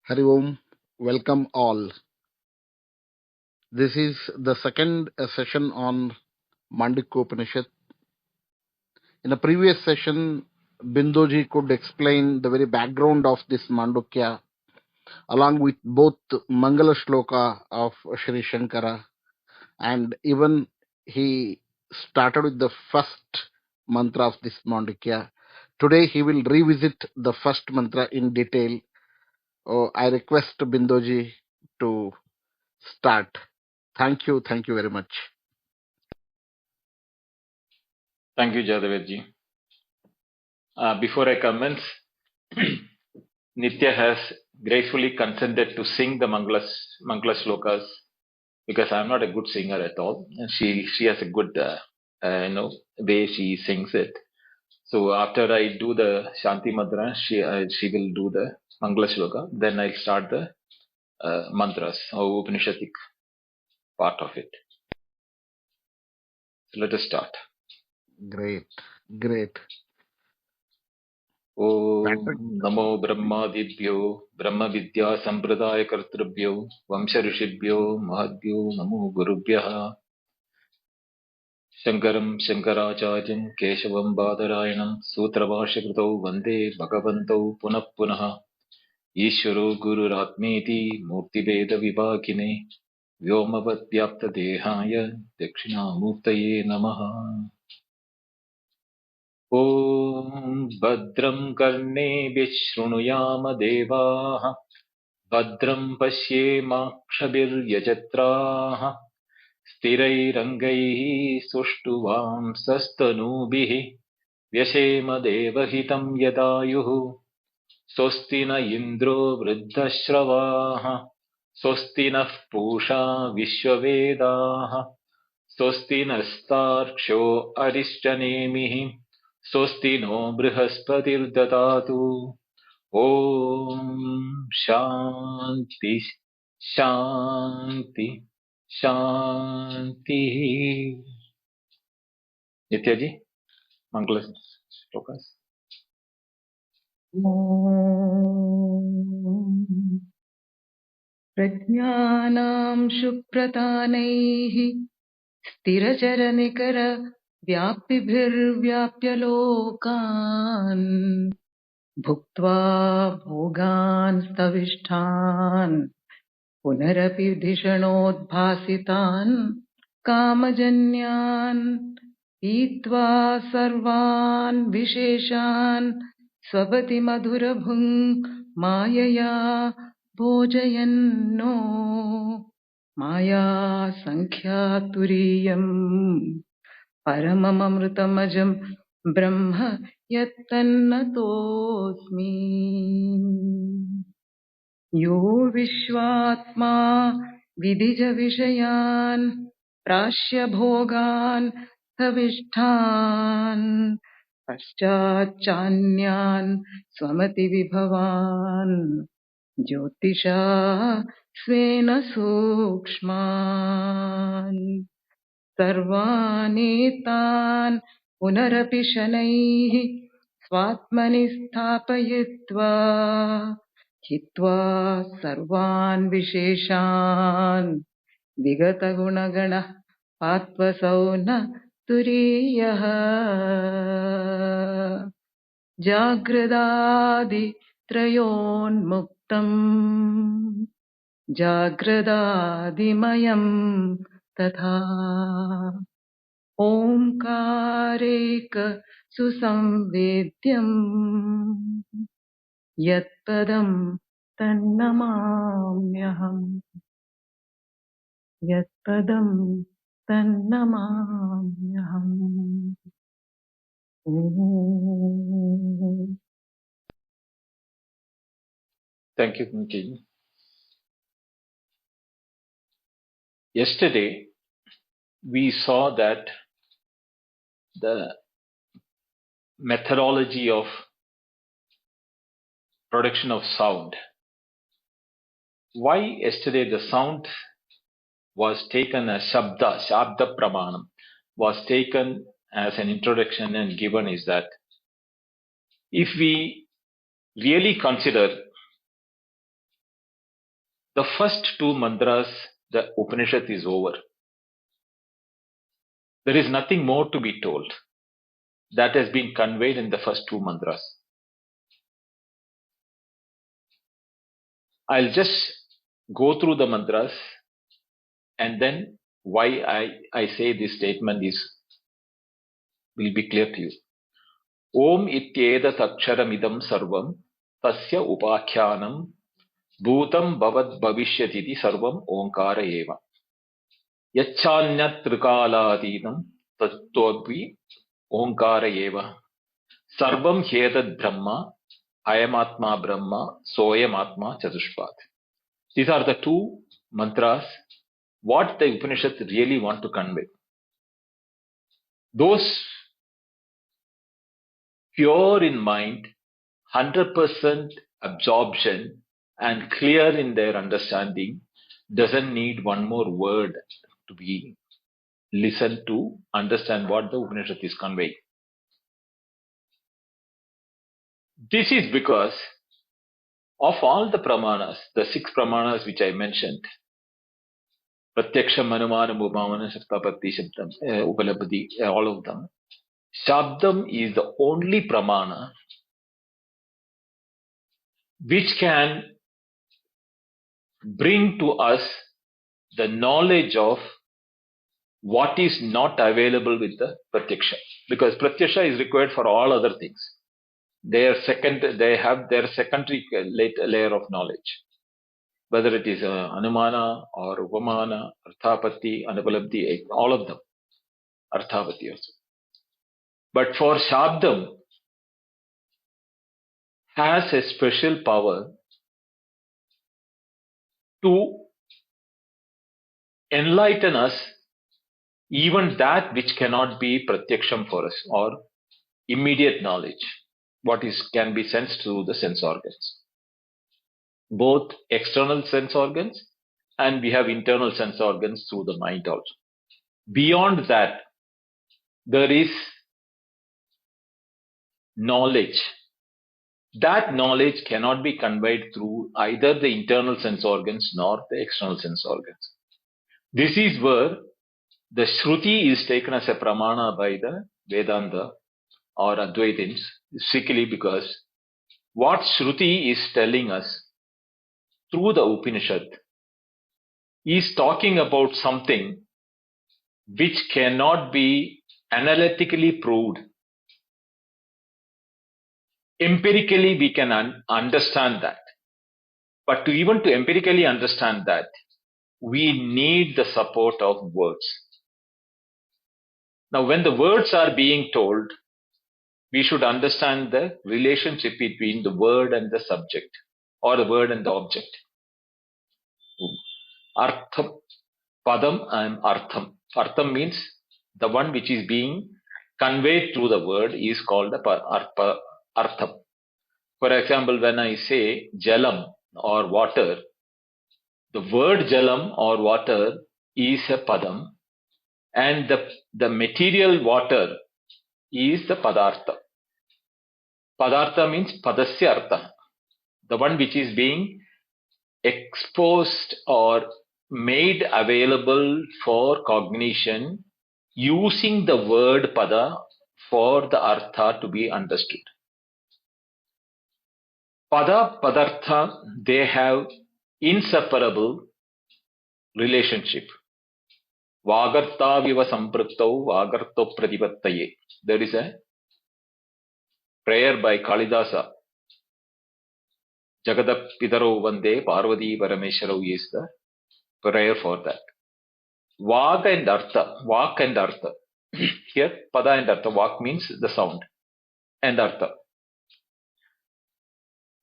Hari Om, welcome all. This is the second session on Mandukya Upanishad. In a previous session, Binduji could explain the very background of this Mandukya along with both Mangala Shloka of Sri Shankara, and even he started with the first mantra of this Mandukya. Today he will revisit the first mantra in detail. I request Binduji to start. Thank you very much. Thank you, Jadavedji. Before I commence, Nitya has gracefully consented to sing the Mangala Shlokas because I'm not a good singer at all. And she has a good way she sings it. So after I do the Shanti Madra, she will do the Mangala Shloka. Then I'll start the mantras or Upanishadic part of it. So let us start. Great, great. Om Patrick, नमो ब्रह्मादिभ्यो ब्रह्मविद्यासम्प्रदायकर्तृभ्यो वंशऋषिभ्यो महद्भ्यो नमो गुरुभ्यः शङ्करं शङ्कराचार्यं केशवं बादरायणं सूत्रभाष्यकृतौ वन्दे भगवन्तौ पुनः पुनः ईश्वरो गुरुरात्मेति मूर्तिभेदविभागिने व्योमवद्व्याप्तदेहाय दक्षिणामूर्तये नमः ॐ भद्रं कर्णेभिः शृणुयाम देवाः भद्रं पश्येमाक्षभिर्यजत्राः स्थिरैरङ्गैः सुष्ठुवांसस्तनूभिः व्यशेम देवहितं यदायुः स्वस्ति न इन्द्रो वृद्धश्रवाः स्वस्ति नः पूषा विश्ववेदाः स्वस्ति नस्तार्क्ष्यो अरिष्टनेमिः स्वस्ति नो बृहस्पतिर्ददातु ॐ शान्ति शान्ति शान्तिः नित्याजी मंगल श्लोकास ॐ प्रज्ञानां शुप्रतानैः स्थिरचरनिकर व्याप्तिभिर्व्याप्य लोकान् भुक्त्वा भोगान् स्तविष्ठान् पुनरपि धिषणोद्भासितान् कामजन्यान् पीत्वा सर्वान् विशेषान् स्वपति मधुरभुङ् मायया भोजयन्नो माया सङ्ख्यातुरीयम् परमममृतमजम् ब्रह्म यत्तन्नतोऽस्मि। यो विश्वात्मा विदिजविषयान् प्राश्य भोगान् स्थविष्ठान् पश्चाच्चान्यान् स्वमतिविभवान् ज्योतिषा स्वेन सूक्ष्मान् सर्वानेतान् पुनरपि शनैः स्वात्मनि स्थापयित्वा हित्वा सर्वान् विशेषान् विगतगुणगणः पात्वसौ न तुरीयः जाग्रदादित्रयोन्मुक्तम् जाग्रदादिमयम् तथा ओङ्कारेक सुसंवेद्यम् यत्पदं तन्नमाम्यहम् यत्पदं तन्नमाम्यहम्। ॐ Thank you, Nityaji. Yesterday we saw that the methodology of production of sound. Why yesterday the sound was taken as Shabda Pramanam, was taken as an introduction and given is that if we really consider The first two mantras, the Upanishad is over. There is nothing more to be told. That has been conveyed in the first two mantras. I'll just go through the mantras and then why I say this statement will be clear to you. Om ityedat aksharamidam sarvam tasya upakhyanam bhutam bhavat bhavishyatiti sarvam omkara eva. Yachanyat trikaladinam tattvapi omkara eva. Sarvam hyetad brahma ayamatma brahma soyamatma chatushpat. These are the two mantras what the Upanishads really want to convey. Those pure in mind, 100% absorption and clear in their understanding doesn't need one more word to be listened to understand what the Upanishad is conveying. This is because of all the pramanas, the 6 pramanas which I mentioned, Pratyaksham, Anumanam, Upamana, Saptapatti, Shabdam, Upalabdhi, all of them, Shabdam is the only pramana which can bring to us the knowledge of what is not available with the Pratyaksha. Because Pratyaksha is required for all other things. They have their secondary layer of knowledge. Whether it is Anumana or Upamana, Arthapatti, Anupalabdhi, all of them. Arthapatti also. But for Shabdam, has a special power to enlighten us even that which cannot be pratyaksham for us or immediate knowledge, what can be sensed through the sense organs. Both external sense organs and we have internal sense organs through the mind also. Beyond that, there is knowledge. That knowledge cannot be conveyed through either the internal sense organs nor the external sense organs. This is where the Shruti is taken as a pramana by the Vedanta or Advaitins, strictly because what Shruti is telling us through the Upanishad is talking about something which cannot be analytically proved. Empirically, we can understand that. But to empirically understand that, we need the support of words. Now, when the words are being told, we should understand the relationship between the word and the subject, or the word and the object. Artham, padam and artham. Artham means the one which is being conveyed through the word is called the artham. For example, when I say jalam or water, the word jalam or water is a padam and the material water is the padartha. Padartha means padasya artha, the one which is being exposed or made available for cognition using the word pada for the artha to be understood. Pada, padartha, they have inseparable relationship. Vagartha viva sampraktau vagartha pratipattaye. There is a prayer by Kalidasa. Jagadap Pidaro Vande Parvati Parameshwarau is the prayer for that. Vak and Artha. Here, Pada and Artha. Vak means the sound and Artha.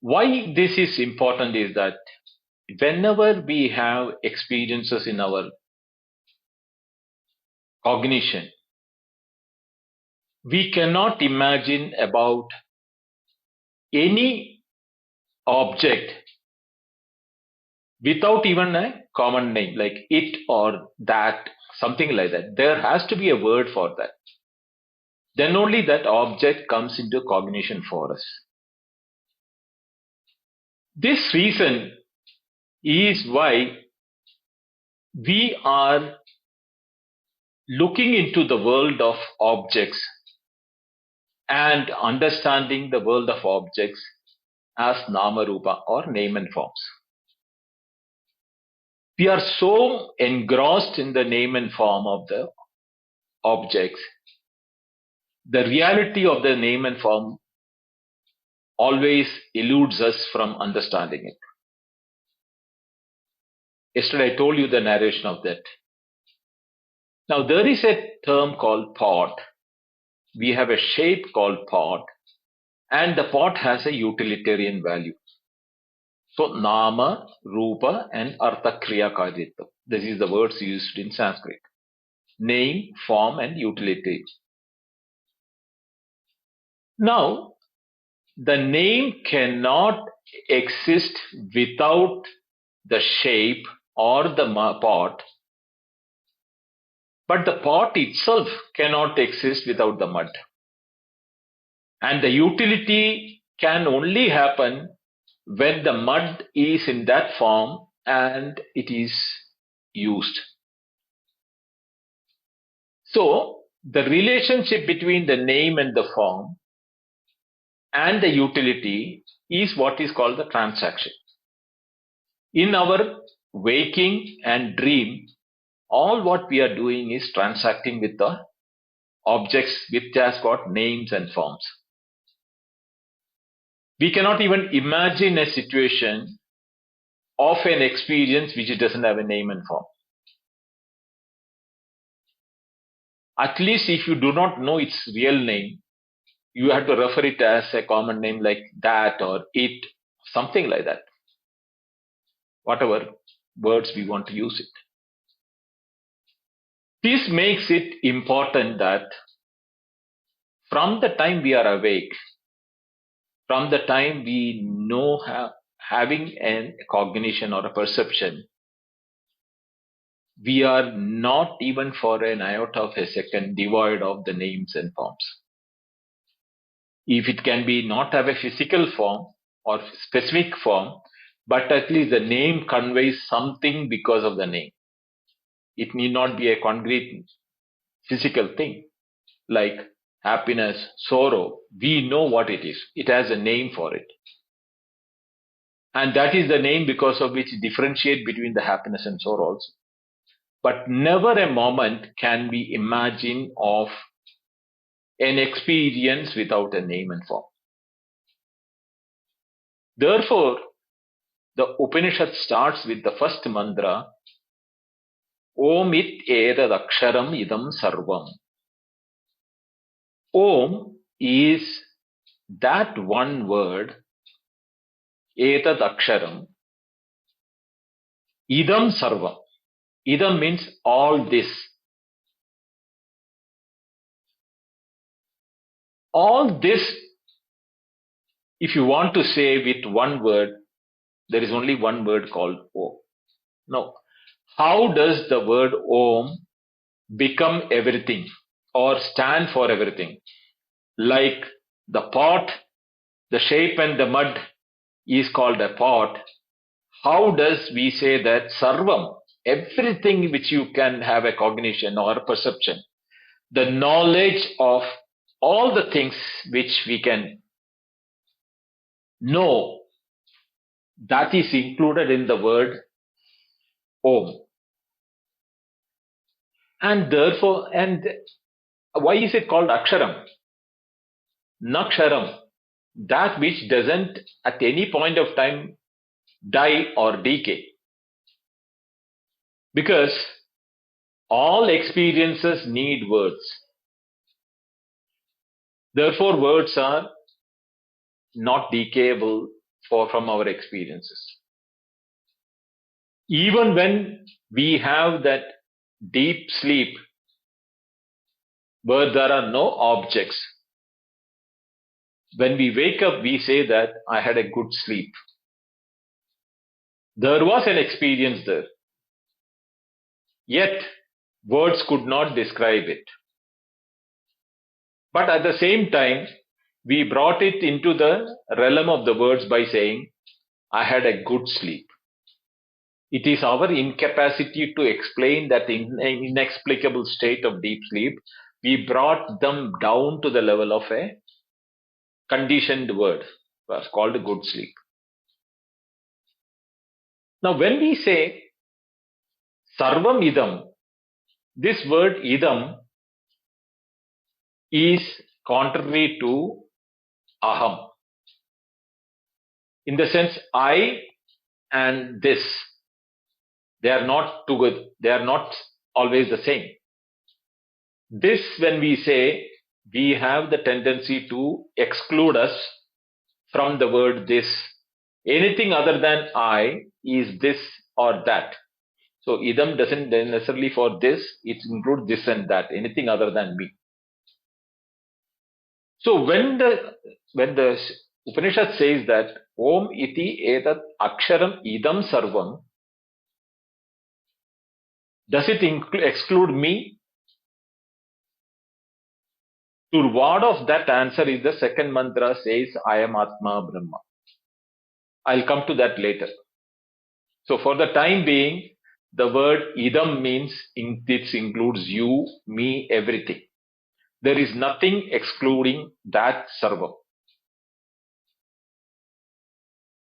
Why this is important is that whenever we have experiences in our cognition, we cannot imagine about any object without even a common name like it or that, something like that. There has to be a word for that. Then only that object comes into cognition for us. This reason is why we are looking into the world of objects and understanding the world of objects as nama rupa or name and forms. We are so engrossed in the name and form of the objects, the reality of the name and form always eludes us from understanding it. Yesterday I told you the narration of that. Now there is a term called pot. We have a shape called pot, and the pot has a utilitarian value. So nama, rupa, and artha kriya karyatvam. This is the words used in Sanskrit. Name, form, and utility. Now, the name cannot exist without the shape or the pot, but the pot itself cannot exist without the mud. And the utility can only happen when the mud is in that form and it is used. So, the relationship between the name and the form and the utility is what is called the transaction. In our waking and dream, all what we are doing is transacting with the objects which has got names and forms. We cannot even imagine a situation of an experience which doesn't have a name and form. At least if you do not know its real name, you have to refer it as a common name like that or it, something like that. Whatever words we want to use it. This makes it important that from the time we are awake, from the time we know having a cognition or a perception, we are not even for an iota of a second devoid of the names and forms. If it can be not have a physical form or specific form, but at least the name conveys something because of the name. It need not be a concrete physical thing like happiness, sorrow. We know what it is. It has a name for it. And that is the name because of which differentiate between the happiness and sorrow also. But never a moment can we imagine of an experience without a name and form. Therefore, the Upanishad starts with the first mantra, Om it etad aksharam idam sarvam. Om is that one word, etad aksharam, idam sarvam. Idam means all this. All this, if you want to say with one word, there is only one word called Om. Now, how does the word Om become everything or stand for everything? Like the pot, the shape and the mud is called a pot. How does we say that Sarvam, everything which you can have a cognition or perception, the knowledge of all the things which we can know, that is included in the word Om. And therefore, and why is it called Aksharam? Naksharam, that which doesn't at any point of time die or decay. Because all experiences need words. Therefore, words are not decayable from our experiences. Even when we have that deep sleep where there are no objects, when we wake up, we say that I had a good sleep. There was an experience there. Yet, words could not describe it. But at the same time, we brought it into the realm of the words by saying, I had a good sleep. It is our incapacity to explain that inexplicable state of deep sleep. We brought them down to the level of a conditioned word. It's called good sleep. Now, when we say sarvam idam, this word idam is contrary to aham. In the sense, I and this, they are not together. They are not always the same. This, when we say, we have the tendency to exclude us from the word this. Anything other than I is this or that. So idam doesn't necessarily for this, it includes this and that, anything other than me. So when the Upanishad says that Om iti etat aksharam idam sarvam, does it exclude me? To what of that answer is the second mantra says I am Atma Brahma. I'll come to that later. So for the time being, the word idam means this includes you, me, everything. There is nothing excluding that sarvam.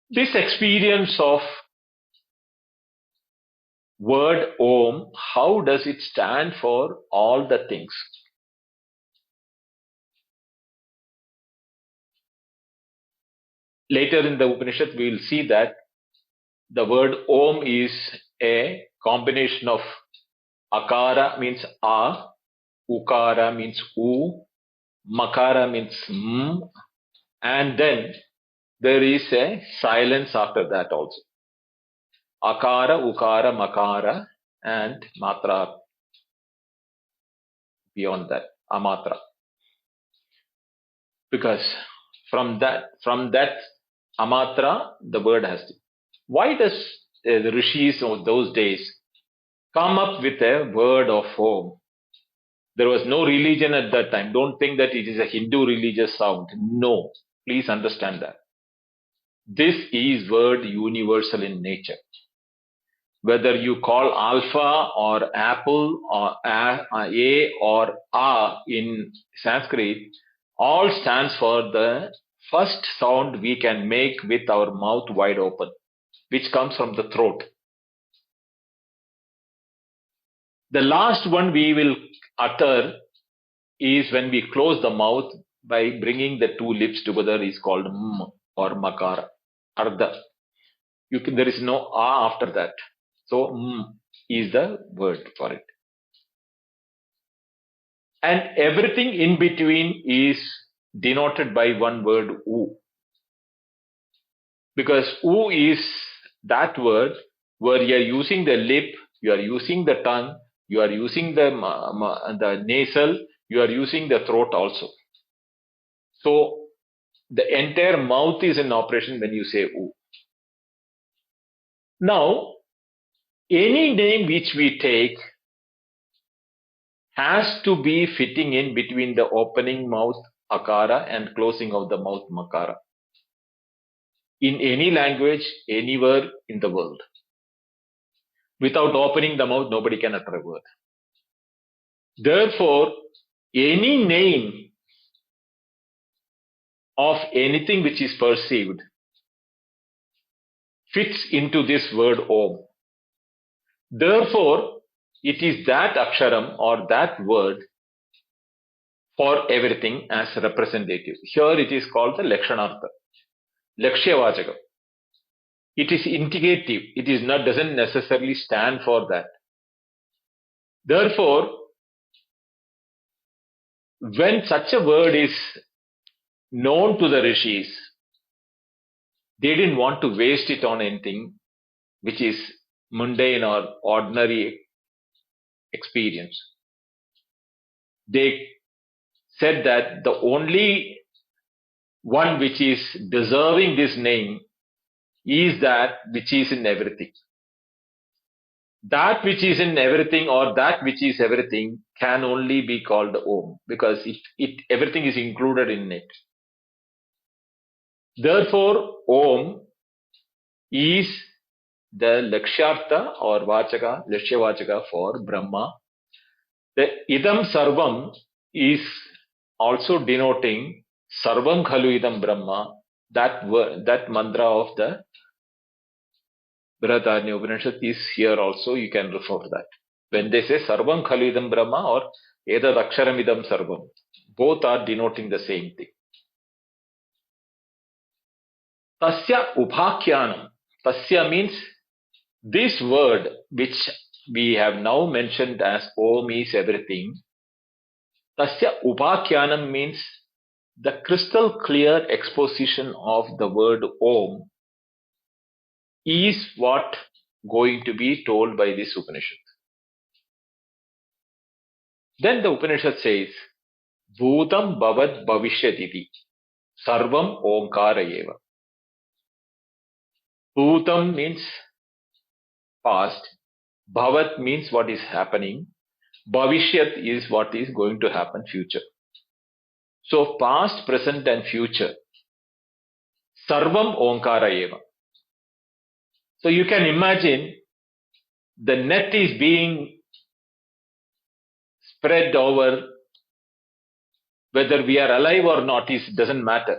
This experience of word Om, how does it stand for all the things? Later in the Upanishad, we will see that the word Om is a combination of akara means a, ukara means u, makara means m, and then there is a silence after that also. Akara, ukara, makara, and matra beyond that, amatra. Because from that amatra, the word has to. Why does the rishis of those days come up with a word of Om? There was no religion at that time. Don't think that it is a Hindu religious sound. No, please understand that. This is word universal in nature. Whether you call alpha or apple or a or a in Sanskrit, all stands for the first sound we can make with our mouth wide open, which comes from the throat. The last one we will utter is when we close the mouth by bringing the two lips together is called m or makara, ardha. There is no a after that. So m is the word for it. And everything in between is denoted by one word u. Because u is that word where you are using the lip, you are using the tongue, you are using the nasal, you are using the throat also. So the entire mouth is in operation when you say u. Now, any name which we take has to be fitting in between the opening mouth akara and closing of the mouth makara. In any language, anywhere in the world. Without opening the mouth, nobody can utter a word. Therefore, any name of anything which is perceived fits into this word Om. Therefore, it is that aksharam or that word for everything as representative. Here it is called the Lakshanartha, Lakshyavachakam. It is indicative. It is not doesn't necessarily stand for that. Therefore, when such a word is known to the rishis, they didn't want to waste it on anything which is mundane or ordinary experience. They said that the only one which is deserving this name is that which is in everything. That which is in everything or that which is everything can only be called Om because everything is included in it. Therefore, Om is the Lakshyartha or Vachaka, Lakshya Vachaka for Brahma. The Idam Sarvam is also denoting Sarvam Khalu Idam Brahma, that mantra of the Brihadaranya Upanishad is here also, you can refer to that. When they say Sarvam Khalu Idam Brahma or Edad Aksharam Idam Sarvam, both are denoting the same thing. Tasya Upakyanam. Tasya means this word which we have now mentioned as Om is everything. Tasya Upakyanam means the crystal clear exposition of the word Om is what going to be told by this Upanishad. Then the Upanishad says, Bhutam Bhavat Bhavishyatiti Sarvam Omkara Eva. Bhutam means past, Bhavat means what is happening, Bhavishyat is what is going to happen future. So past, present and future. Sarvam Omkara Eva. So you can imagine the net is being spread over whether we are alive or not doesn't matter.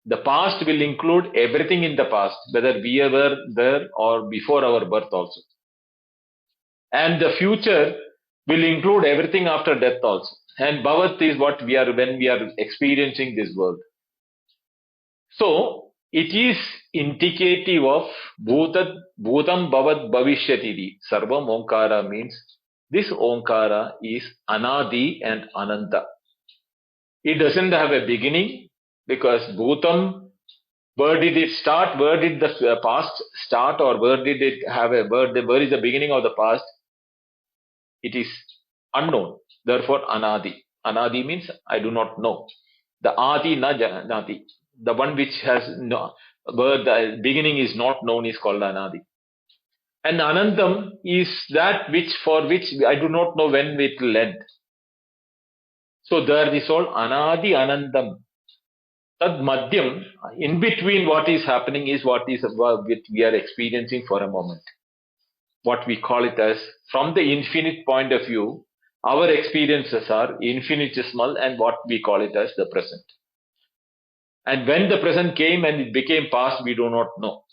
The past will include everything in the past, whether we were there or before our birth also. And the future will include everything after death also. And Bhavat is what we are when we are experiencing this world. So it is indicative of Bhutam Bhavat Bhavishyatidi. Sarvam Omkara means this Omkara is Anadi and Ananta. It doesn't have a beginning because Bhutam, where did it start? Where did the past start? Or where did it have where is the beginning of the past? It is unknown. Therefore, Anadi. Anadi means I do not know. The Adi na Janati. The one which has no, where the beginning is not known is called Anadi. And Anantam is that for which I do not know when it will end. So there is all Anadi Anandam. Tad Madhyam, in between what is happening is what we are experiencing for a moment. What we call it as, from the infinite point of view, our experiences are infinitesimal and what we call it as the present. And when the present came and it became past, we do not know.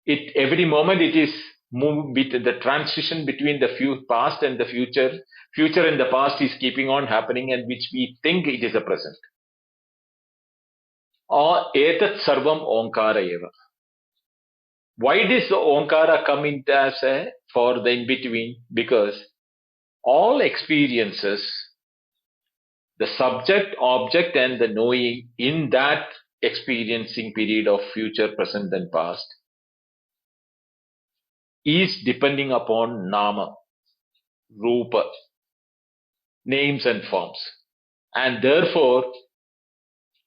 Every moment it is the transition between the past and the future. Future and the past is keeping on happening and which we think it is a present. Or etat sarvam omkara eva. Why does the omkara come in as for the in-between? Because all experiences, the subject, object and the knowing in that experiencing period of future, present and past is depending upon nama, rupa, names and forms. And therefore,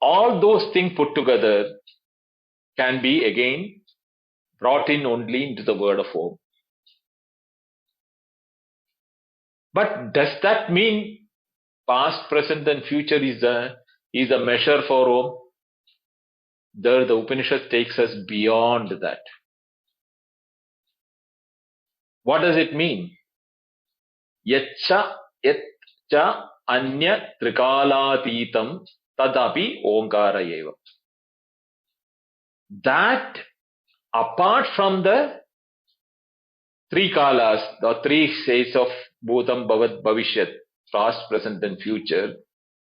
all those things put together can be again brought in only into the word of Om. But does that mean past, present and future is a measure for Om? There the Upanishad takes us beyond that. What does it mean? Yatcha anya trikalatitam tadapi omkara eva. That apart from the three kalas, the three states of Bhutam Bhavat Bhavishyat, past, present and future,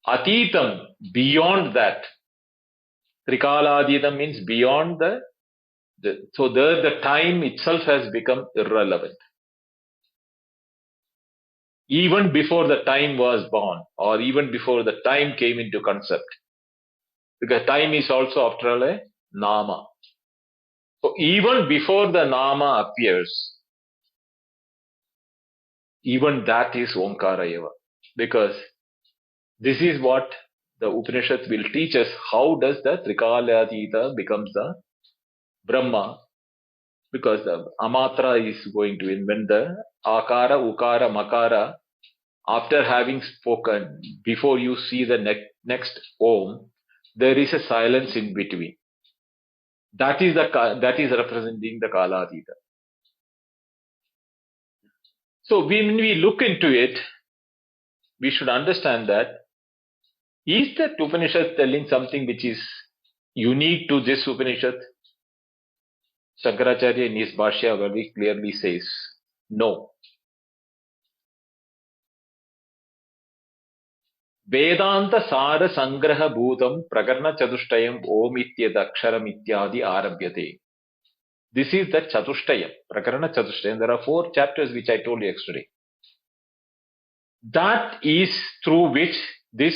atitam, beyond that. Trikaladhitam means beyond so there the time itself has become irrelevant. Even before the time was born, or even before the time came into concept. Because time is also after all a nama. So even before the nama appears, even that is Omkara Eva. Because this is what the Upanishads will teach us. How does the Trikaladhita becomes the Brahma? Because the Amatra is going to invent the Akara, Ukara, Makara. After having spoken, before you see the next Om, there is a silence in between. That is representing the Kaladita. So when we look into it, we should understand that is that Upanishad telling something which is unique to this Upanishad? Shankaracharya in his Bhashya very clearly says, no. Vedanta Sara Sangraha Bhutam Prakarna Chatushtayam Om Ityad Aksharam Ityadi Arabhyate. This is the Chatushtayam, Prakarna Chatushtayam. There are 4 chapters which I told you yesterday. That is through which this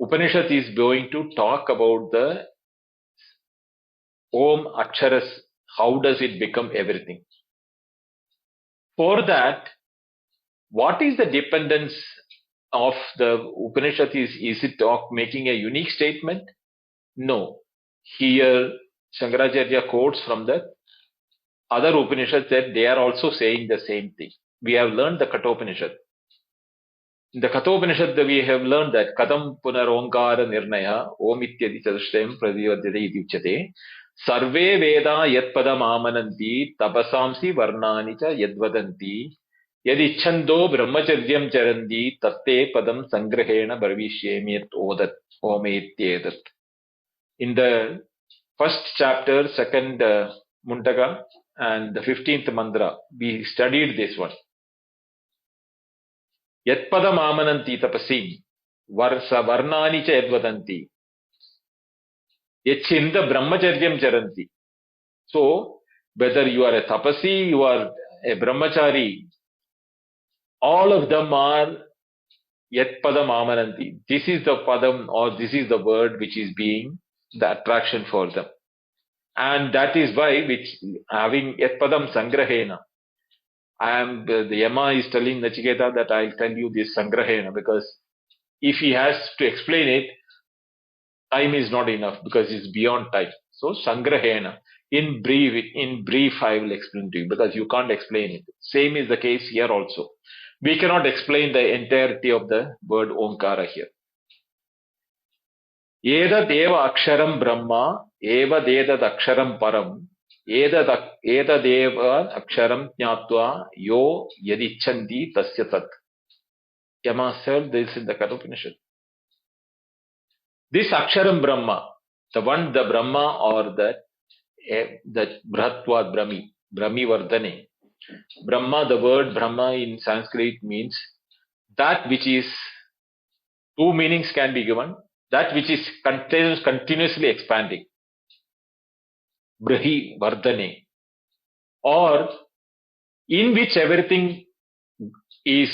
Upanishad is going to talk about the Om Aksharas. How does it become everything? For that, what is the dependence of the Upanishad? Is it making a unique statement? No. Here, Shankaracharya quotes from the other Upanishads that they are also saying the same thing. We have learned the Kathopanishad. In the Kathopanishad, we have learned that Katam Punar Omkara Nirnaya Om Ityadi Chatushtayam Pradivadhyate Iti Uchyate Sarve Veda Yatpadam Amananti Tapasamsi Varnani Cha Yadvadanti Yadichando Brahmacharyam Charandi Tatte Padam Sangrahena Bhavishyemyat Odat Ometyedat. In the first chapter, second Mundaka, and the 15th mantra, we studied this one. Yatpadam amananti tapasim varsa varnani cha yadvadanti yachinda brahmacharyam charanti. So, whether you are a tapasi, you are a brahmachari, all of them are yatpadam amananti. This is the padam, or this is the word which is being the attraction for them. And that is why, which having yatpadam sangrahena, the Yama is telling Nachiketa that I'll tell you this sangrahena, because if he has to explain it, time is not enough because it's beyond time. So sangrahena, in brief I will explain to you because you can't explain it. Same is the case here also. We cannot explain the entirety of the word Omkara here. Edat eva aksharam brahma, eva dedat aksharam param, Edadeva aksharam jnatva yo yadichanti tasya tat. Yama said this in the Kathopanishad. This aksharam Brahma, the Brahma or the Bhratvad Brahmi Vardhane. Brahma, the word Brahma in Sanskrit means that which is, 2 meanings can be given, that which is continuously expanding. Brahi Vardhane. Or in which everything is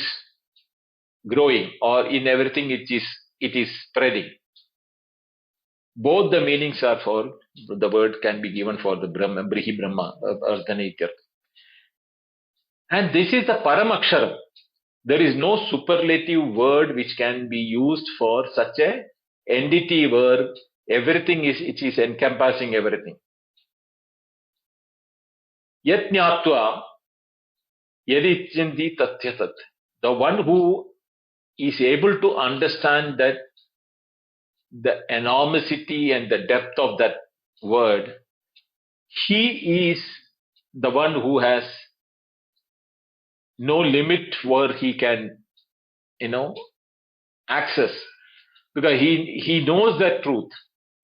growing, or in everything it is spreading. Both the meanings are for the word can be given for the Brahma, Brihi Brahma, Ardhanaityartha. And this is the Paramaksharam. There is no superlative word which can be used for such a entity where everything it is encompassing everything. Yat Jnatva Yadichanti Tathyatat. The one who is able to understand that the enormity and the depth of that word, he is the one who has no limit where he can, access, because he knows that truth.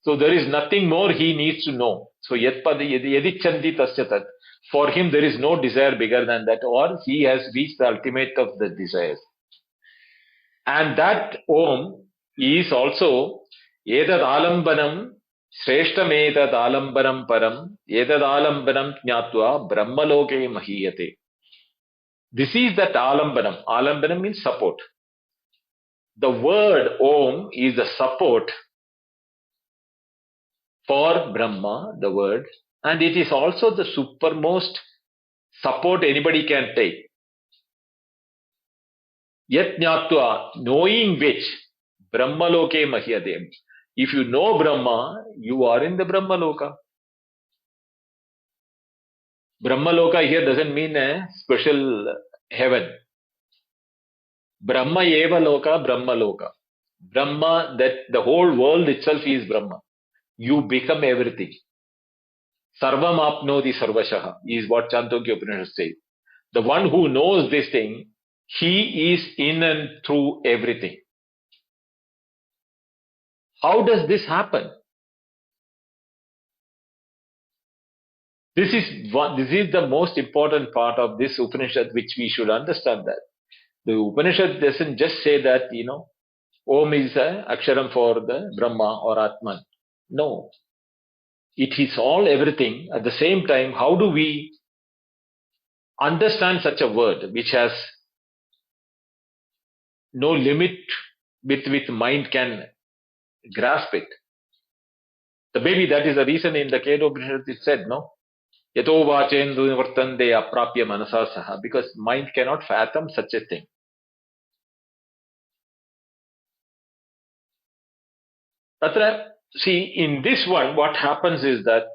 So there is nothing more he needs to know. So yadichanti tasya tat. For him there is no desire bigger than that, or he has reached the ultimate of the desires. And that Om is also Edad Alambanam Shreshtam Edad Alambanam Param Edad Alambanam Jnatva Brahmaloke Mahiyate. This is that Alambanam. Alambanam means support. The word Om is the support for Brahma, the word, and it is also the supermost support anybody can take. Yat Jnatva, knowing which, Brahmaloke Mahiyate. If you know Brahma, you are in the Brahmaloka. Brahmaloka here doesn't mean a special heaven. Brahma eva loka, Brahmaloka. Brahma, that the whole world itself is Brahma. you become everything. Sarvam apnoti sarvashaha is what Chandogya Upanishad says. The one who knows this thing, he is in and through everything. How does this happen? This is the most important part of this Upanishad, which we should understand that. The Upanishad doesn't just say that, Om is a aksharam for the Brahma or Atman. No. It is all everything. At the same time, how do we understand such a word which has no limit with mind can grasp it? The maybe that is the reason in the Kedo Upanishad it said, no? Yato vachendu vartande aprapya manasa saha, because mind cannot fathom such a thing. Tatra, see, in this one, what happens is that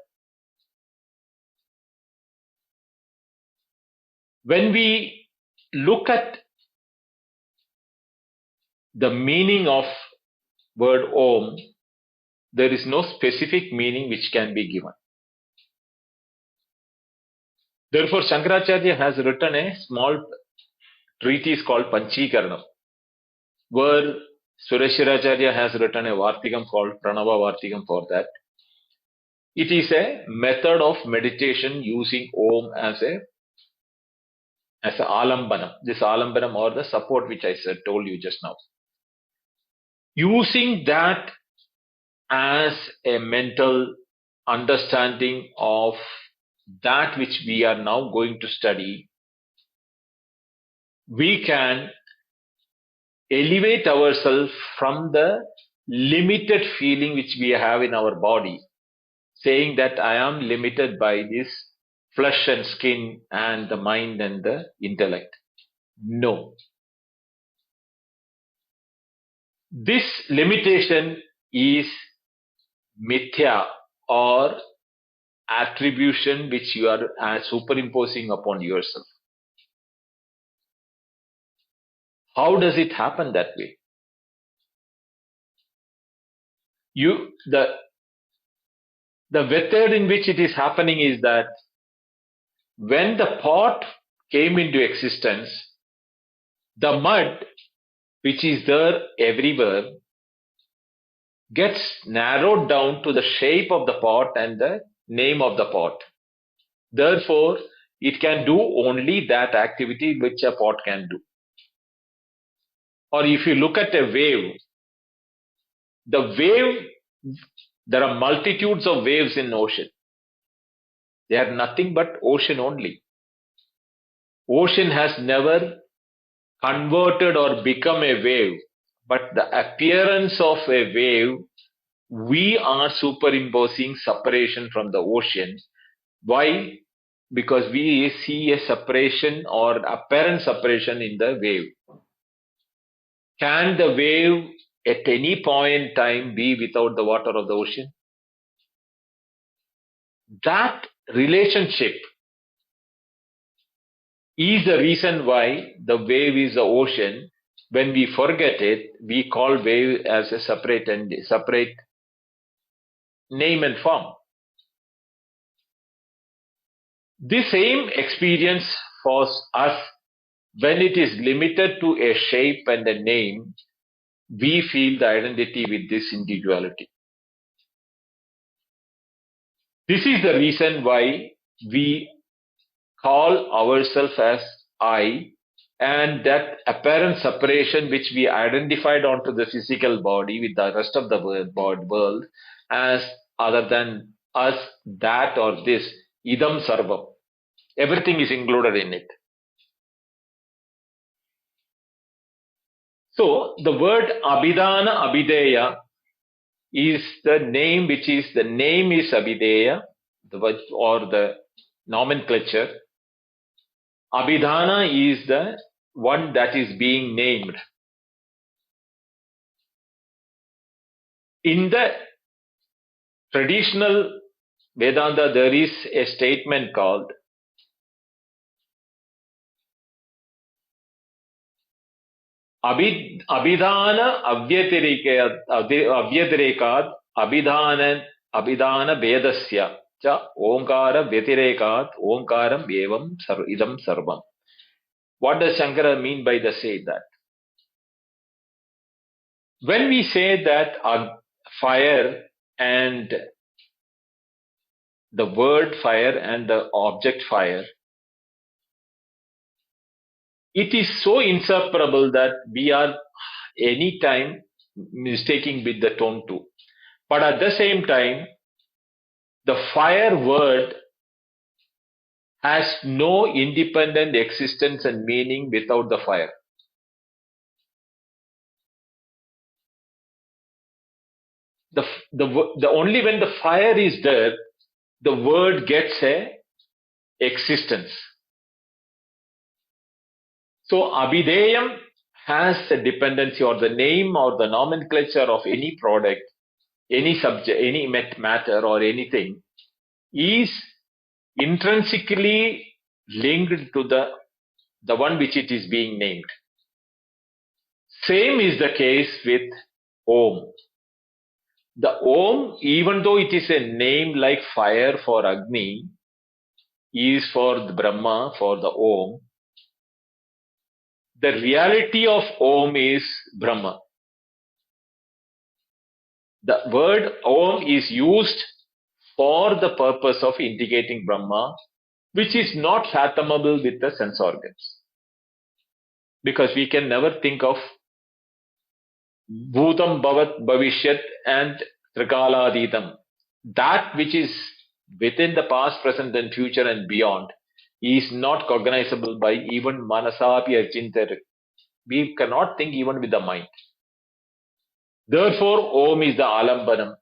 when we look at the meaning of word Om, there is no specific meaning which can be given. Therefore, Shankaracharya has written a small treatise called Panchikaranam, where Sureshwaracharya has written a Vartikam called Pranava Vartikam for that. It is a method of meditation using Om as a alambanam. This alambanam or the support which I told you just now. Using that as a mental understanding of that which we are now going to study, we can elevate ourselves from the limited feeling which we have in our body, saying that I am limited by this flesh and skin and the mind and the intellect. No. This limitation is mithya or attribution which you are superimposing upon yourself. How does it happen that way? The method in which it is happening is that when the pot came into existence, the mud which is there everywhere gets narrowed down to the shape of the pot and the name of the pot. Therefore, it can do only that activity which a pot can do. Or if you look at a wave, there are multitudes of waves in ocean. They are nothing but ocean only. Ocean has never converted or become a wave, but the appearance of a wave, we are superimposing separation from the ocean. Why? Because we see a separation or apparent separation in the wave. Can the wave at any point in time be without the water of the ocean? That relationship is the reason why the wave is the ocean. When we forget it, we call wave as a separate name and form. The same experience for us, when it is limited to a shape and a name, we feel the identity with this individuality. This is the reason why we call ourselves as I, and that apparent separation which we identified onto the physical body with the rest of the world as other than us, that or this, idam sarvam. Everything is included in it. So the word abhidhana abhideya is the name which is the name is abhideya, or the nomenclature. Abhidhana is the one that is being named. In the traditional Vedanta, there is a statement called Abhidhana Avyatirekad Abhidhana abhidana vedasya cha omkara vyatirekat omkaram evam idam sarvam. What does Shankara mean by the say that? When we say that fire and the word fire and the object fire, it is so inseparable that we are anytime mistaking with the tone too. But at the same time, the fire word has no independent existence and meaning without the fire. The only when the fire is there, the word gets a existence. So abhideyam has a dependency, or the name or the nomenclature of any product, any subject, any matter or anything is intrinsically linked to the one which it is being named. Same is the case with Om. The Om, even though it is a name like fire for Agni, is for the Brahma, for the Om. The reality of Om is Brahma. The word Om is used for the purpose of indicating Brahma, which is not fathomable with the sense organs. Because we can never think of Bhutam Bhavat Bhavishyat and Trikaladhitam. That which is within the past, present and future and beyond is not cognizable by even Manasapi Achintar. We cannot think even with the mind. Therefore, Om is the Alambanam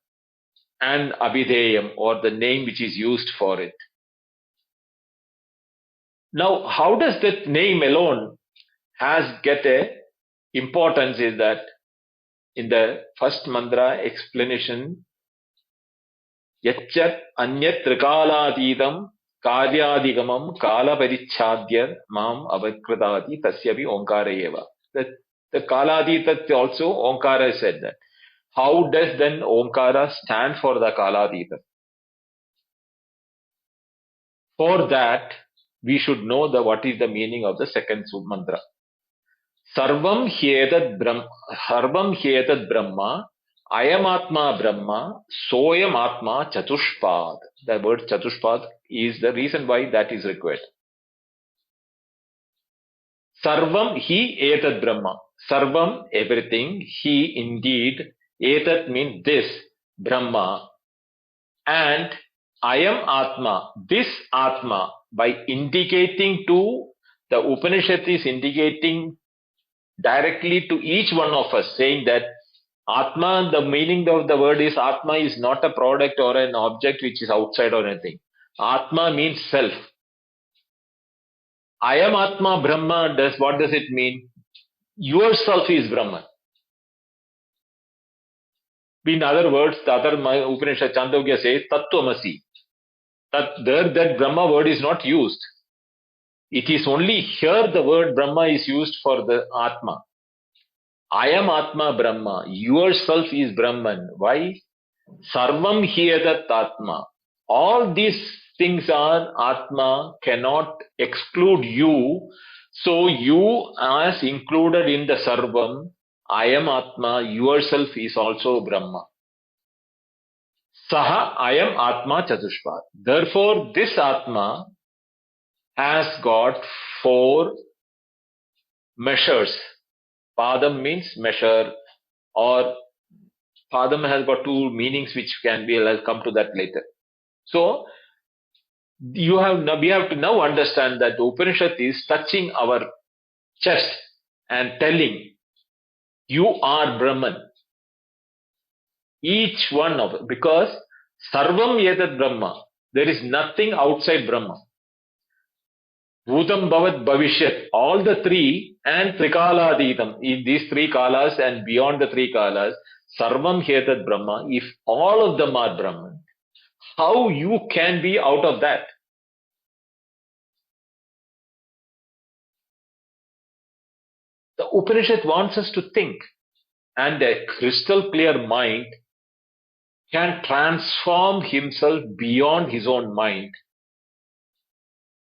and Abhideyam, or the name which is used for it. Now, how does that name alone get a importance is that in the first mantra explanation, Yachat Anyat Trikaladidam Karyadigamam Kala Parichadya Mam Avakradati Tasyavi Omkara Eva. The Kaladita also Omkara said that. How does then Omkara stand for the Kaladita? For that, we should know what is the meaning of the second mantra. Sarvam Hyetat Brahma, Ayam Atma Brahma, Soyam Atma Chatushpad. The word Chatushpad is the reason why that is required. Sarvam Hi Etat Brahma. Sarvam, everything. He indeed. Etat means this, Brahma. And Ayam Atma, this Atma, by indicating to the Upanishad is indicating directly to each one of us, saying that Atma, the meaning of the word is Atma is not a product or an object which is outside or anything. Atma means self. Ayam Atma Brahma, what does it mean? Yourself is Brahman. In other words, the other Upanishad Chandogya says Tattvamasi. There that Brahma word is not used. It is only here the word Brahma is used for the Atma. I am Atma Brahma. Yourself is Brahman. Why? Sarvam Hyedat Atma. All these things are Atma, cannot exclude you. So you as included in the Sarvam, I am Atma, yourself is also Brahma. Saha I am Atma Chatushpad. Therefore, this Atma has got four measures. Padam means measure, or Padam has got two meanings which can be, I'll come to that later. So, we have to now understand that the Upanishad is touching our chest and telling, you are Brahman. Each one of it, because Sarvam Yetat Brahma, there is nothing outside Brahma. Bhutam Bhavat Bhavishyat, all the three, and Trikaladhitam, in these three kalas and beyond the three kalas, Sarvam Hetat Brahma, if all of them are Brahman, how you can be out of that? The Upanishad wants us to think, and a crystal clear mind can transform himself beyond his own mind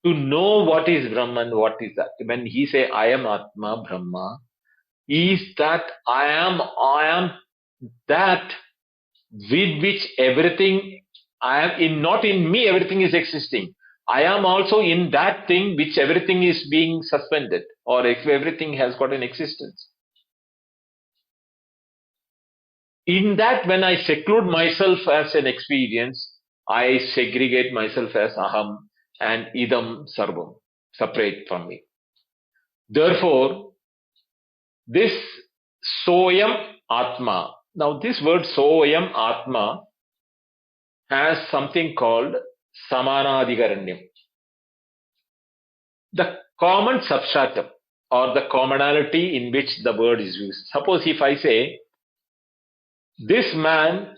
to know what is Brahman, what is that. When he say, I am Atma, Brahma, is that I am that with which everything, I am in, not in me, everything is existing. I am also in that thing which everything is being suspended, or if everything has got an existence. In that, when I seclude myself as an experience, I segregate myself as aham and idam sarvam, separate from me. Therefore, this soyam atma. Now, this word soyam atma has something called samanadikaranyam, the common substratum or the commonality in which the word is used. Suppose if I say, this man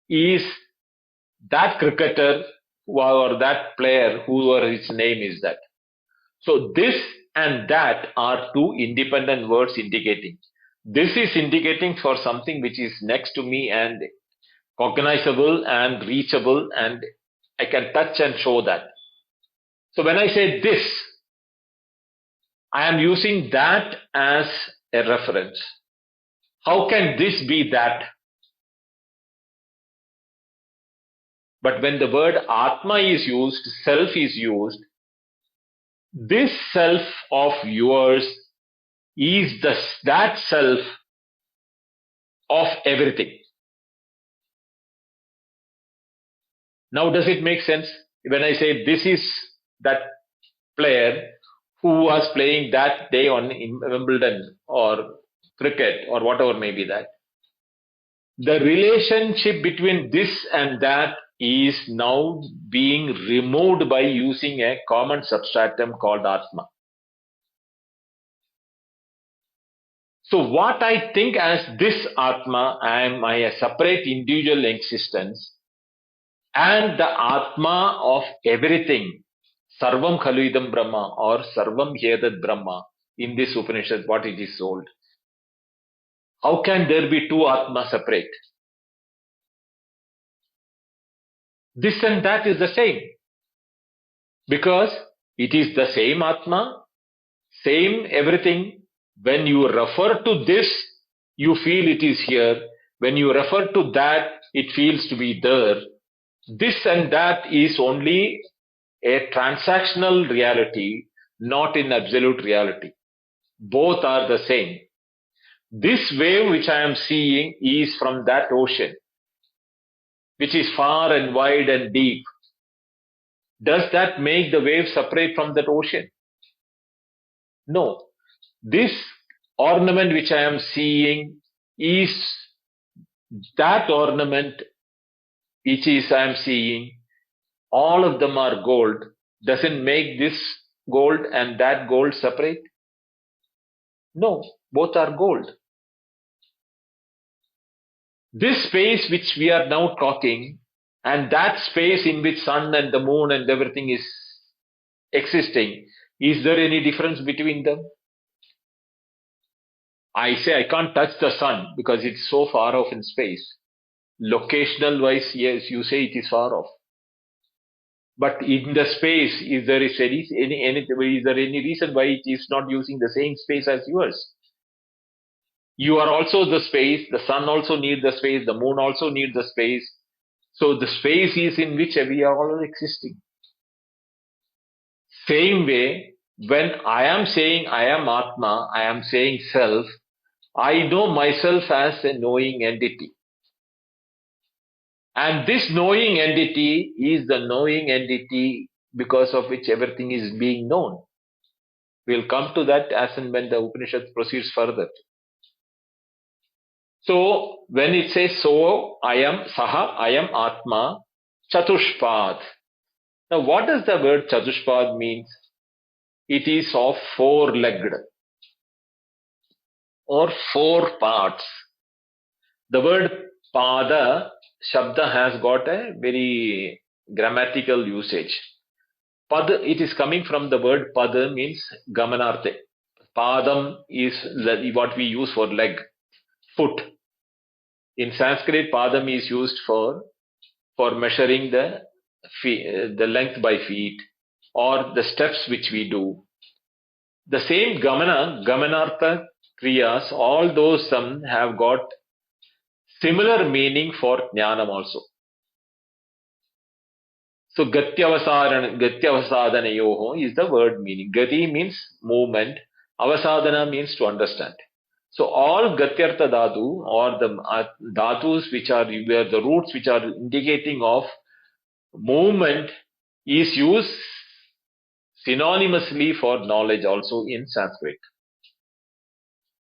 is that cricketer or that player, whoever his name is that. So this and that are two independent words indicating. This is indicating for something which is next to me and cognizable and reachable, and I can touch and show that. So when I say this, I am using that as a reference. How can this be that? But when the word Atma is used, self is used, this self of yours is that self of everything. Now, does it make sense? When I say this is that player who was playing that day on Wimbledon or cricket or whatever may be that, the relationship between this and that is now being removed by using a common substratum called Atma. So what I think as this Atma, I am a separate individual existence, and the Atma of everything, Sarvam Khaluidam Brahma or Sarvam Hyedat Brahma, in this Upanishad, what it is told. How can there be two Atma separate? This and that is the same. Because it is the same Atma, same everything. When you refer to this, you feel it is here. When you refer to that, it feels to be there. This and that is only a transactional reality, not in absolute reality. Both are the same. This wave which I am seeing is from that ocean, which is far and wide and deep. Does that make the wave separate from that ocean? No. This ornament which I am seeing is that ornament which is I am seeing. All of them are gold. Doesn't make this gold and that gold separate? No, both are gold. This space which we are now talking, and that space in which sun and the moon and everything is existing, is there any difference between them? I say I can't touch the sun because it's so far off in space. Locational wise, yes, you say it is far off. But in the space, is there any reason why it is not using the same space as yours? You are also the space, the sun also needs the space, the moon also needs the space. So the space is in which we are all existing. Same way, when I am saying I am Atma, I am saying self, I know myself as a knowing entity. And this knowing entity is the knowing entity because of which everything is being known. We'll come to that as and when the Upanishad proceeds further. So when it says so, I am Saha, I am Atma, Chatushpad. Now what does the word Chatushpad mean? It is of four-legged or four parts. The word Pada, Shabda has got a very grammatical usage. Pad, it is coming from the word Pada means Gamanarthe. Padam is what we use for leg, foot. In Sanskrit, padam is used for measuring the length by feet or the steps which we do. The same gamanartha kriyas, all those some have got similar meaning for jnanam also. So gatyavasadanayoho is the word meaning. Gati means movement, avasadana means to understand. So all gatyartha dhatu or the dhatus which are where the roots which are indicating of movement is used synonymously for knowledge also in Sanskrit.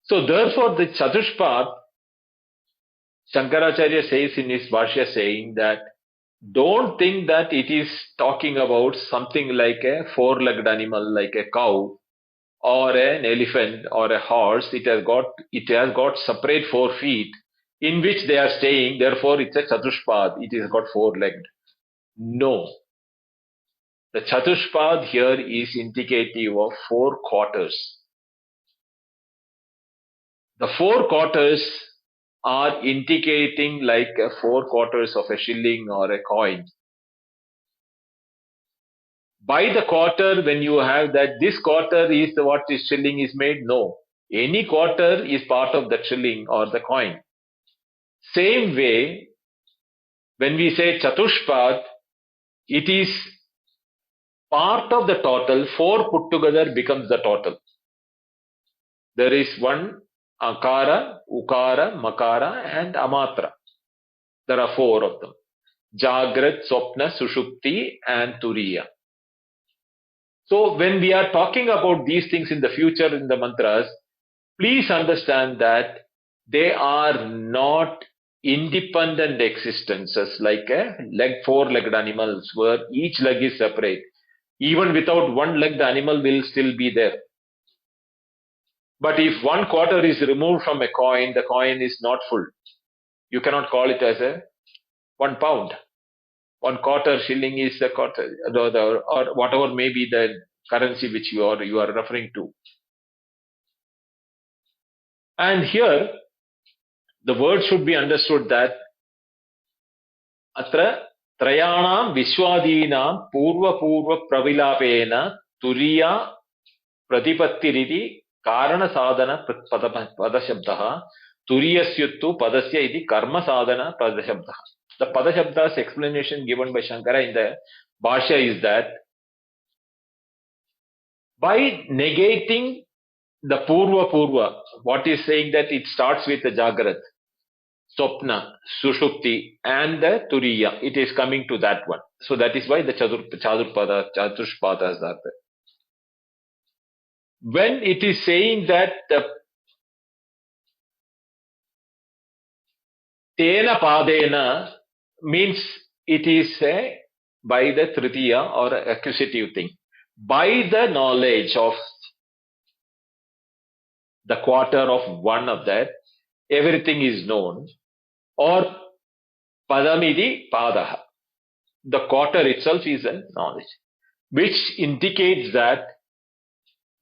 So therefore the Chatushpad, Shankaracharya says in his Bhashya saying that don't think that it is talking about something like a four-legged animal like a cow or an elephant or a horse. It has got separate 4 feet in which they are staying. Therefore, it's a Chatushpad. It has got four-legged. No, the Chatushpad here is indicative of 4 quarters. The 4 quarters are indicating like 4 quarters of a shilling or a coin. By the quarter, when you have that this quarter is what this shilling is made, no. Any quarter is part of the shilling or the coin. Same way, when we say Chatushpad, it is part of the total. 4 put together becomes the total. There is one Akara, Ukara, Makara and Amatra. There are 4 of them. Jagrat, Swapna, Sushupti and Turiya. So when we are talking about these things in the future in the mantras, please understand that they are not independent existences like four-legged animals where each leg is separate. Even without one leg, the animal will still be there. But if 1 quarter is removed from a coin, the coin is not full. You cannot call it as a 1 pound. 1/4 shilling is a quarter, or whatever may be the currency which you are referring to. And here, the word should be understood that atra trayanam vishwadinam purva pravilapena turiya pratipattiriti karana sadhana padashabdaha turiyasyuttu padasya iti karma sadhana padashabdaha. The padashabda's explanation given by Shankara in the Bhashya is that by negating the purva, what is saying that it starts with the Jagrat, Swapna, Sushupti and the Turiya. It is coming to that one. So that is why the Chatushpadas are there. When it is saying that the Tena Padena means it is by the Tritiya or accusative thing. By the knowledge of the quarter of one of that, everything is known. Or Padamidi Padaha. The quarter itself is a knowledge, which indicates that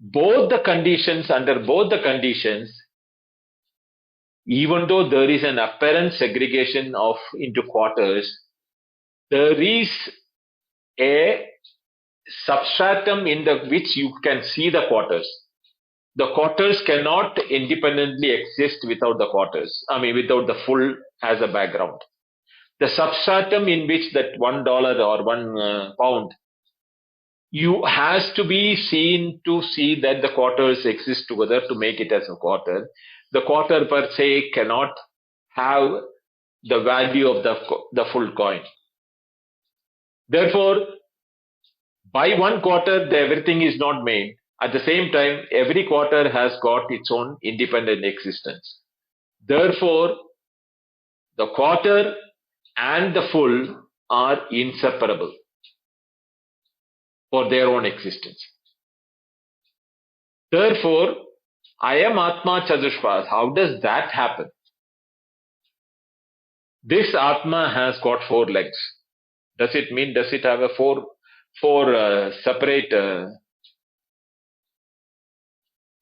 under both the conditions, even though there is an apparent segregation into quarters, there is a substratum in which you can see the quarters. The quarters cannot independently exist without the quarters. Without the full as a background. The substratum in which that $1 or 1 pound, you has to be seen to see that the quarters exist together to make it as a quarter. The quarter per se cannot have the value of the full coin. Therefore, by 1 quarter, everything is not made. At the same time, every quarter has got its own independent existence. Therefore, the quarter and the full are inseparable for their own existence. Therefore, I am Atma Chatushpad. How does that happen? This Atma has got 4 legs. Does it have a four separate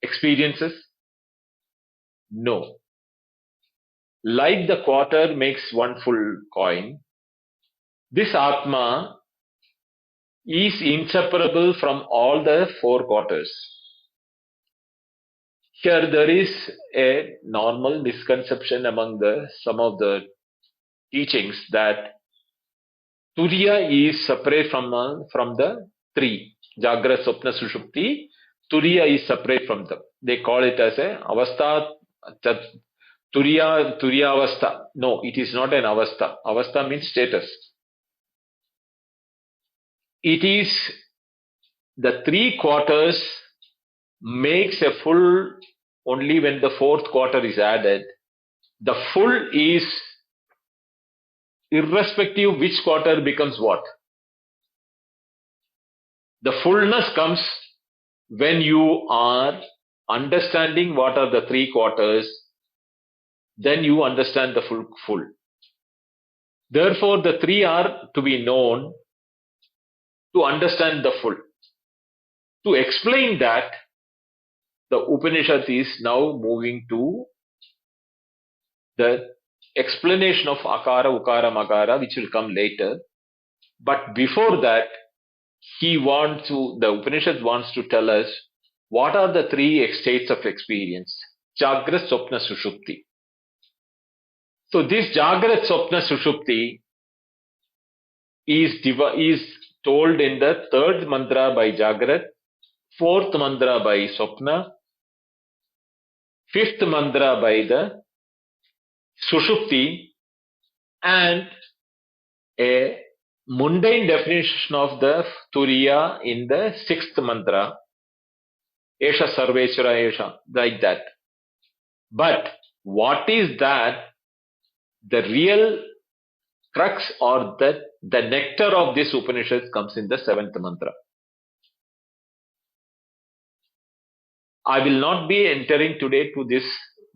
experiences? No. like the quarter makes one full coin, this Atma is inseparable from all the four quarters. Here there is a normal misconception among some of the teachings that Turiya is separate from the three. Jagra, Swapna, Sushupti. Turiya is separate from them. They call it as a Avastha, Turiya Avastha. No, it is not an Avastha. Avastha means status. It is the three quarters makes a full only when the fourth quarter is added. The full is irrespective which quarter becomes what. The fullness comes when you are understanding what are the three quarters, then you understand the full. Therefore, the three are to be known to understand the full. To explain that, the Upanishad is now moving to the explanation of Akara, Ukara, Makara, which will come later. But before that, the Upanishad wants to tell us what are the three states of experience. Jagrat, Swapna, Sushupti. So this Jagrat, Swapna, Sushupti is told in the third mantra by Jagrat, fourth mantra by Swapna, fifth mantra by the Sushupti, and a mundane definition of the Turiya in the sixth mantra, Esha Sarveshwara Esha, like that. But what is that? The real crux or the nectar of this Upanishad comes in the seventh mantra. I will not be entering today to this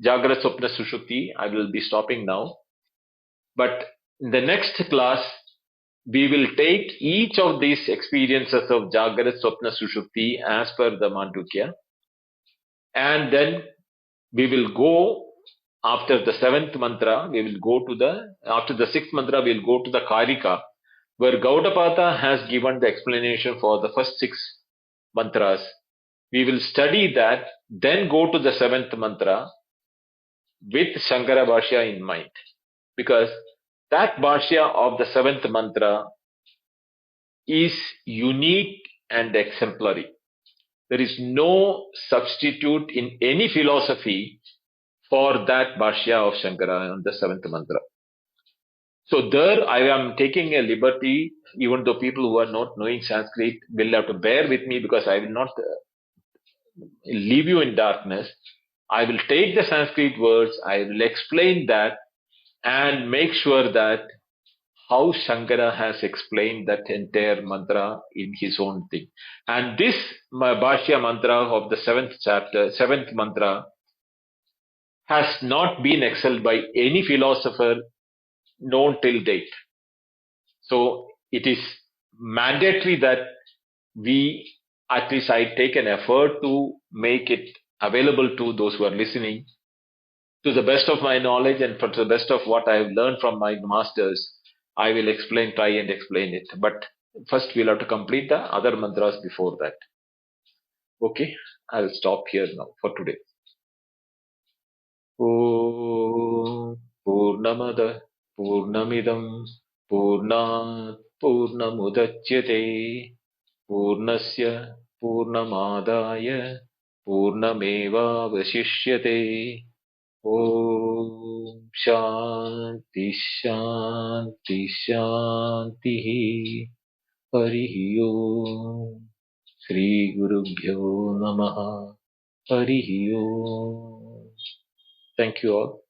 Jagrat, Swapna, Sushupti. I will be stopping now. But in the next class, we will take each of these experiences of Jagrat, Swapna, Sushupti as per the Mandukya. And then we will go after the seventh mantra, after the sixth mantra, we will go to the Karika, where Gaudapata has given the explanation for the first six mantras. We will study that, then go to the seventh mantra with Shankara Bhashya in mind. Because that Bhashya of the seventh mantra is unique and exemplary. There is no substitute in any philosophy for that Bhashya of Shankara on the seventh mantra. So there I am taking a liberty, even though people who are not knowing Sanskrit will have to bear with me because I will not leave you in darkness. I will take the Sanskrit words, I will explain that and make sure that how Shankara has explained that entire mantra in his own thing. And this Bhashya mantra of the seventh mantra, has not been excelled by any philosopher known till date. So it is mandatory that we, at least I take an effort to make it available to those who are listening. To the best of my knowledge and to the best of what I have learned from my masters, I will try and explain it. But first we'll have to complete the other mantras before that. Okay, I'll stop here now for today. Om Purnamada Purnamidam Purnat Purnamudachyate Purnasya Purnamadaya Purnameva Vasishyate. Om Shanti Shanti Shanti Harihi Om Shri Gurubhyo Namaha Harihi Om. Thank you all.